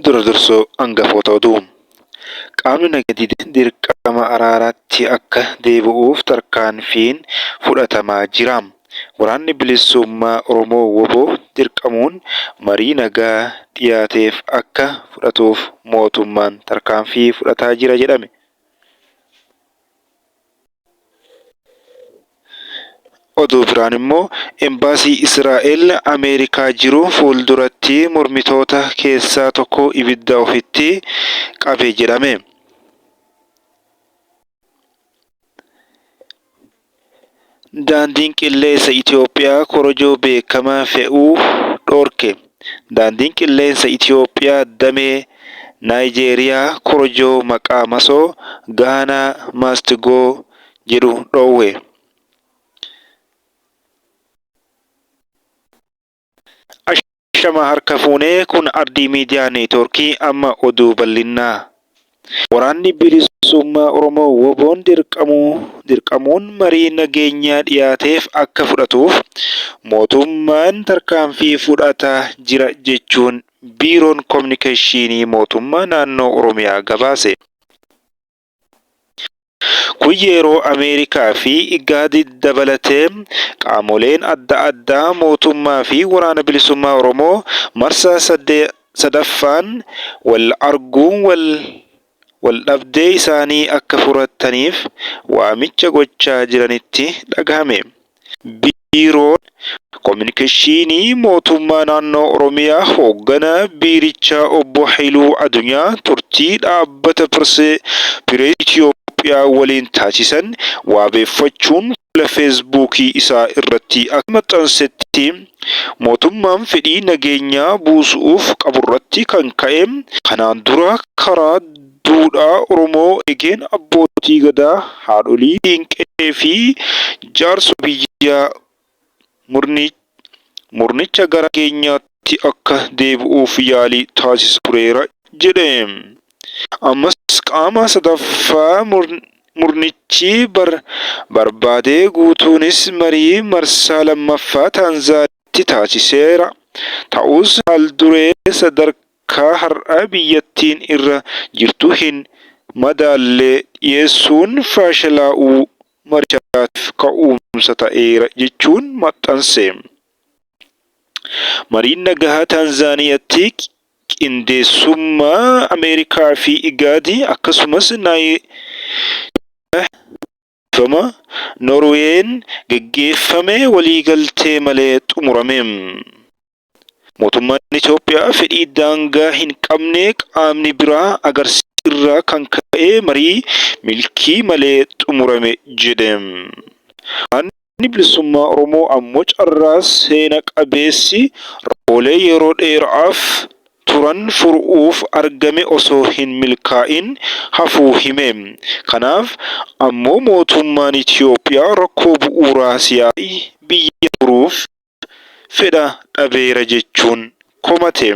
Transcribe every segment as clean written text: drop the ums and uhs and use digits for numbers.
Dura dursoo hangafoota oduu. Qaamni nageenyaa dirqama araaraatti akka deebi'uuf tarkaanfiin fudhatamaa jira. Waraanni bilisummaa Oromoo WBO dirqamuun marii nagaa dhiyaateef akka fudhatuuf mootummaan tarkaanfii fudhataa jira jedhame. Oduu biraan immoo embaasii Israa'el Ameerikaa jiru fuulduratti mormitoota keessaa tokko ibidda ofitti qabe jedhame. Daandiin qilleensa Itoophiyaa korojoo beekamaa fe'uu dhorke. Daandiin qilleensa Itoophiyaa damee Naayijeeriyaa korojoo maqaa masoo Gaanaa Maastigoo jedhu dhoowwe. Ashama harka fuunee kun ardii miidiyaa neetwoorkii amma oduu bal'inaa. Waraanni bilisummaa Oromoo WBO'n dirqamuun marii nageenyaa dhiyaateef akka fudhatuuf mootummaan tarkaanfii fudhataa jira jechuun biiroon koominikeeshinii mootummaa naannoo Oromiyaa gabaase. Kun yeroo Ameerikaa fi IGAD dabalatee qaamoleen adda addaa mootummaa fi waraana bilisummaa Oromoo marsaa sadaffaan wal arguun wal dhabdee isaanii akka furataniif waamicha gochaa jiranitti dhagahame. Biiroon koominikeeshinii mootummaa naannoo Oromiyaa hoogganaa biirichaa obbo Haayiluu Adunyaa turtii dhaabbata Pirees Itoophiyaa waliin taasisan waabeeffachuun fuula feesbuukii isaa irratti akka maxxansetti mootummaan fedhii nageenyaa buusuuf qaburratti kan ka'e kanaan dura karaa duudhaa Oromoo eegeen abbootii gadaa, haadholii siinqee fi jaarsota biyyaa murnicha gara nageenyaatti akka deebi'uuf yaalii taasisaa tureera jedhe. Ammas qaama sadaffaa murnichi barbaadee guutuunis marii marsaa lammaffaa Taanzaaniyaatti taasiseera. Ta'us haalduree sadarkaa har'a biyyattiin irra jirtu hin madaalle dhiyeessuun fashalaa'uu marichaatiif ka'umsa ta'eera jechuun maxxanse. Mariin nagaa Taanzaaniyaatti qindeessummaa Ameerikaa fi IGAD akkasumas Noorween geggeeffame waliigaltee malee xumurame. Mootummaan Itoophiyaa fedhii daangaa hin qabne qaamni biraa agarsiisa irraa kan ka'e marii milkii malee xumurame jedhe. Waraanni bilisummaa Oromoo ammoo carraa seena qabeessi rakkoolee yeroo dheeraaf turan furuuf argame osoo hin milkaa'in hafuu hime. Kanaaf ammoo mootummaan Itoophiyaa rakkoo bu'uuraa siyaasaa biyya furuuf fedha dhabeera jechuun komate.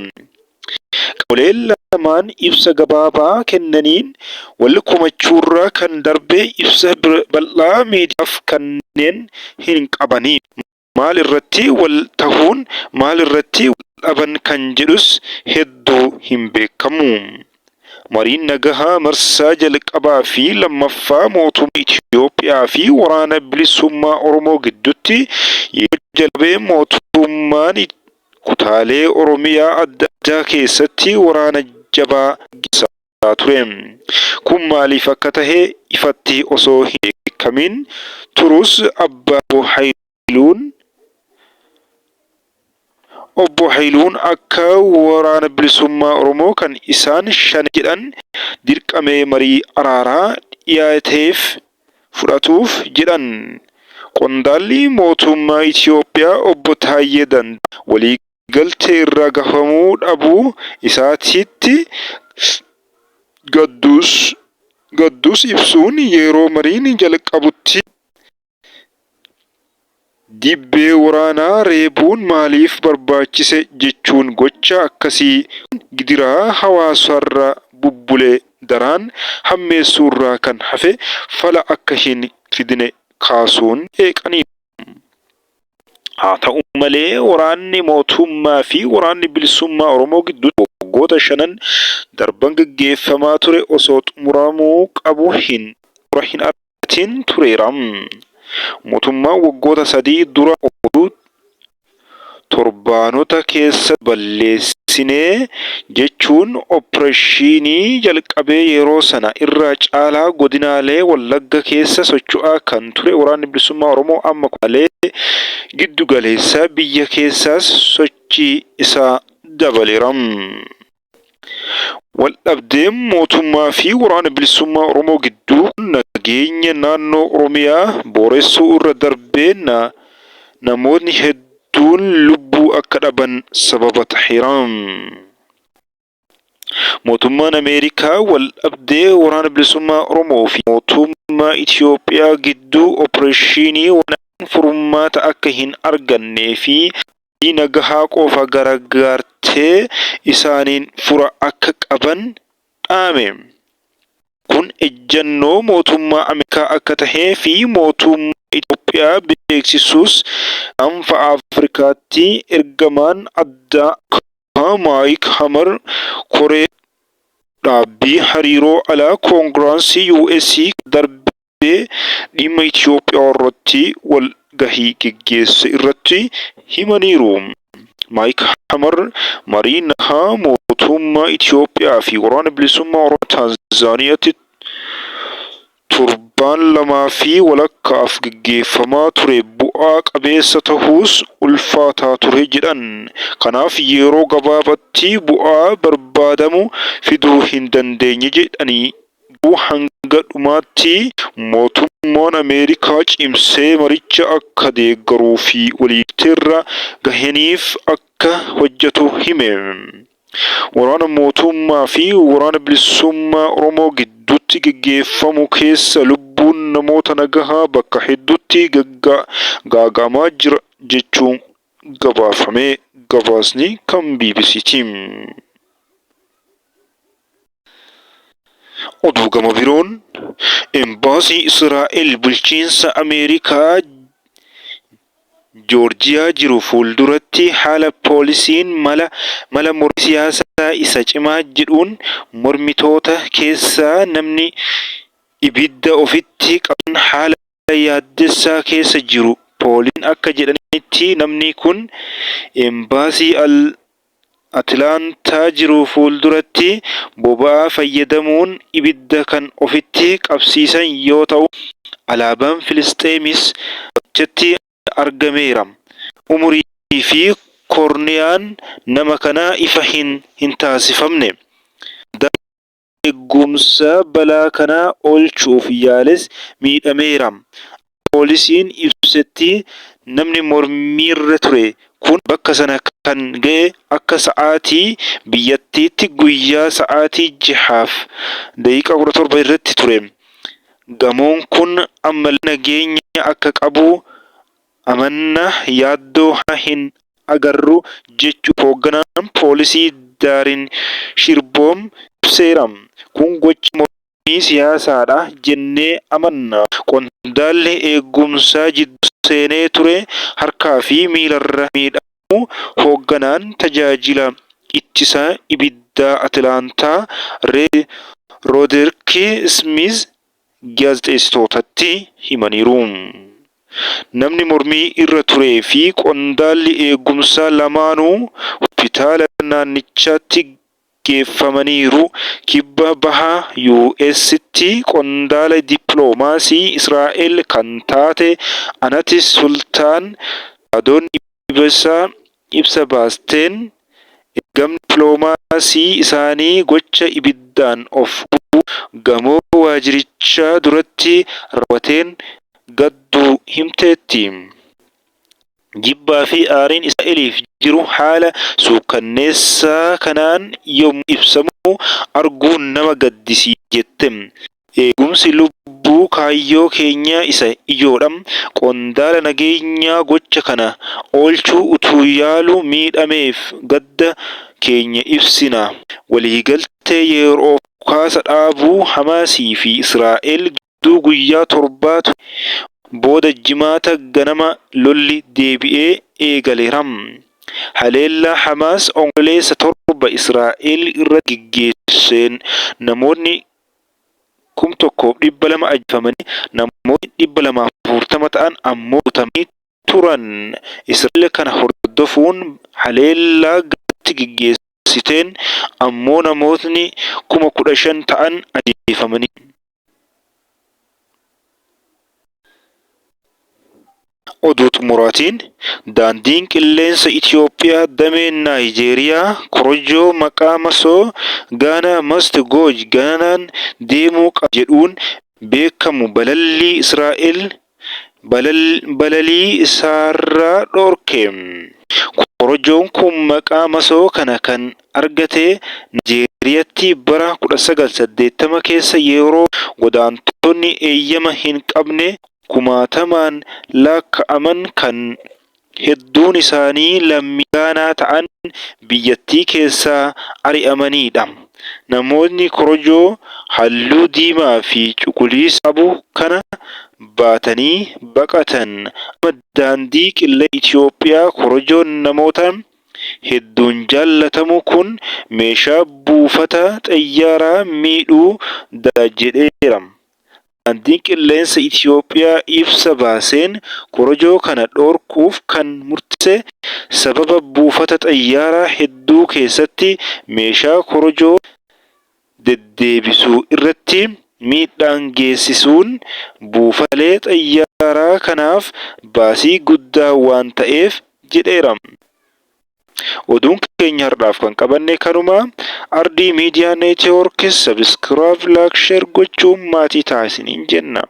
Qaamoleen lamaan ibsa gabaabaa kennaniin wal komachuurraa kan darbe ibsa bal'aa miidiyaaf kanneen hin qabani. Maal irratti wal tahuun maal irratti wal dhaban kan jedhus hedduu hin beekamu. Mariin nagaa marsaa jalqabaa fi lammaffaa mootummaa Itoophiyaa fi waraana bilisummaa Oromoo gidduutti yeroo jalqabee mootummaan kutaalee Oromiyaa adda addaa keessatti waraana jabaa gaggeessaa ture. Kun maaliif akka tahe ifatti osoo hin beekamin turus obbo Haayiluun akka waraana bilisummaa Oromoo kan isaan shan jedhan dirqamee marii araaraa dhiyaateef fudhatuuf jedhan. Qondaalli mootummaa Itoophiyaa obbo Taayyee Danda'a waliigaltee irra gahamuu dhabuu isaatiitti gadduus ibsuun yeroo mariin jalqabutti dibbee waraanaa reebuun maaliif barbaachise jechuun gocha akkasii gidiraa hawaasarra bubbulee daraan hammeessuurraa kan hafe fala akka hin fidne kaasuun eeqanii. Haa ta'u malee waraanni mootummaa fi waraanni bilisummaa Oromoo gidduutti waggoota 5 darban gaggeeffamaa ture osoo xumuramuu qabu hin argatin tureera. Mootummaan waggoota 3 dura oduu torbaanota keessa balleessinee jechuun opereeshinii jalqabee yeroo sana irraa caalaa godinaalee Wallagga keessa socho'aa kan ture waraanni bilisummaa Oromoo amma kutaalee giddu galeessaa biyya keessaas sochii isaa dabaleera. Waldhabdeen mootummaa fi waraana bilisummaa Oromoo gidduu nageenya naannoo Oromiyaa booressuu irra darbee namoonni hedduun lubbuu akka dhaban sababa ta'eera. Mootummaan Ameerikaa waldhabdee waraana bilisummaa Oromoo fi mootummaa Itoophiyaa gidduu opereeshinii waraanaan furmaata akka hin argannee fi nagahaa qofa gargaartee isaaniin fura akka qaban dhaame. Kun ejjennoo mootummaa Ameerikaa akka tahee fi mootummaa Itoophiyaa beeksisuus anfa Afrikaatti ergamaan addaa Maayik Hamar koree dhaabbii hariiroo alaa koongiraansii US darbee dhimma Itoophiyaa irratti wal gahii geggeesse irratti himaniiru. Maayik Hamar marii nagaa mootummaa Itoophiyaa fi waraana bilisummaa Oromoo Taanzaaniyaatti torbaan 2 fi walakkaaf geggeeffamaa ture bu'aa qabeessa ta'uus ulfaataa ture jedhan. Kanaaf yeroo gabaabaatti bu'aa barbaadamu fiduu hin dandeenye jedhanii hanga dhumaatti mootummaan Ameerikaa cimsee maricha akka deeggaruu fi waliigalteerra gahaniif akka hojjetu hime. Waraana mootummaa fi waraana bilisummaa Oromoo gidduutti geggeeffamu keessa lubbuun namoota nagahaa bakka hedduutti gaagamaa jira jechuun gabaafame. Gabaasni kan BBC'ti. Oduu gama biroon embaasii Israa'el bulchiinsa Ameerikaa Joorjiyaa jiru fuulduratti haala poolisiin mala mormii siyaasaa isa cimaa jedhuun mormitoota keessaa namni ibidda ofitti qaban haala yaaddessaa keessa jiru. Poolisiin akka jedhanitti namni kun embaasii Atlaantaa jiru fuulduratti boba'aa fayyadamuun ibidda kan ofitti qabsiisan yoo ta'u, alaabaan Filisxeemis achatti argameera. Umurii fi korniyaan nama kanaa ifa hin taasifamne. Eegumsa balaa kanaa oolchuuf yaales miidhameera. Poolisiin ibsetti namni mormiirra ture kun bakka sana kan ga'e akka sa'aatii biyyattiitti guyyaa sa'aatii 6:17 irratti ture. Gamoon kun ammallee nageenya akka qabu amanna yaaddoo hin agarru jechuun hoogganaan poolisii Daariin Shirboom ibseera. Kun gocha mormii siyaasaadha jennee amanna. Qondaalli eegumsaa jidduu seenee ture harkaa fi miilarra miidhamu hoogganaan tajaajila ittisa ibiddaa Atlaantaa Rooderick Smith gaazexeessitootatti himaniiru. Namni mormii irra turee fi qondaalli eegumsaa lamaanuu hospitaala naannichaatti geeffamaniiru. Kibba baha US'tti qondaala dippiloomaasii Israa'el kan taate Anatis Sultaan adoon ibsa baasteen ergamni dippiloomaasii isaanii gocha ibiddaan of gubuu gamoo waajjirichaa duratti raawwateen gadduu himteetti. Jibbaa fi aariin Israa'eliif jiru haala suukkanneessaa kanaan yommuu ibsamu arguun nama gaddisiisa jette. Eegumsi lubbuu kaayyoo keenyaa isa ijoodha. Qondaala nageenyaa gocha kana oolchuu utuu yaalu miidhameef gadda keenya ibsina. Waliigaltee yeroo kaasa dhaabuu Hamaasii fi Israa'el gidduu guyyaa 7 booda jimaata ganama lolli deebi'ee eegaleera. haleellaa Hamaas onkololeessa torba Israa'el irra geggeesseen namoonni 1,200 ajjeefamanii namoonni 240 ta'an ammoo butamanii turan. Israa'el kana hordofuun haleellaa gatti geggeessiteen ammoo namootni 15,000 ta'an ajjeefamanii. Oduu xumuraatiin daandiin qilleensa Itiyoophiyaa damee Naayijeeriyaa korojoo maqaa masoo Gaanaa Mast Gooj ganaan deemuu qaba jedhuun beekamu balallii Israa'el balalii isaarraa dhorke. Korojoon kun maqaa masoo kana kan argate Naayijeeriyaatti bara 1980 keessa yeroo godaantonni eeyyama hin qabne kumaatamaan lakkaa'aman kan hedduun isaanii lammii Gaanaa ta'an biyyattii keessaa ari'amanidha. Namoonni korojoo halluu diimaa fi cuquliisa qabu kana baatanii baqatan. Daandii qilleensa Itiyoophiyaa korojoon namoota hedduun jaallatamu kun meeshaa buufata xiyyaaraa miidhuu danda'a jedheera. Daandiin qilleensa Itiyoophiyaa ibsa baaseen korojoo kana dhorkuuf kan murteesse sababa buufata xiyyaaraa hedduu keessatti meeshaa korojoo deddeebisuu irratti miidhaan geessisuun buufataalee xiyyaaraa kanaaf baasii guddaa waan ta'eef jedheera. Oduun keenya har'aaf kan qabanne kanuma. Ardii Miidiyaa Neetwoorkis sabiskiraayib laayik sheer gochuun maatii taasisaniin jenna.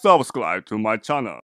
Subscribe to my channel.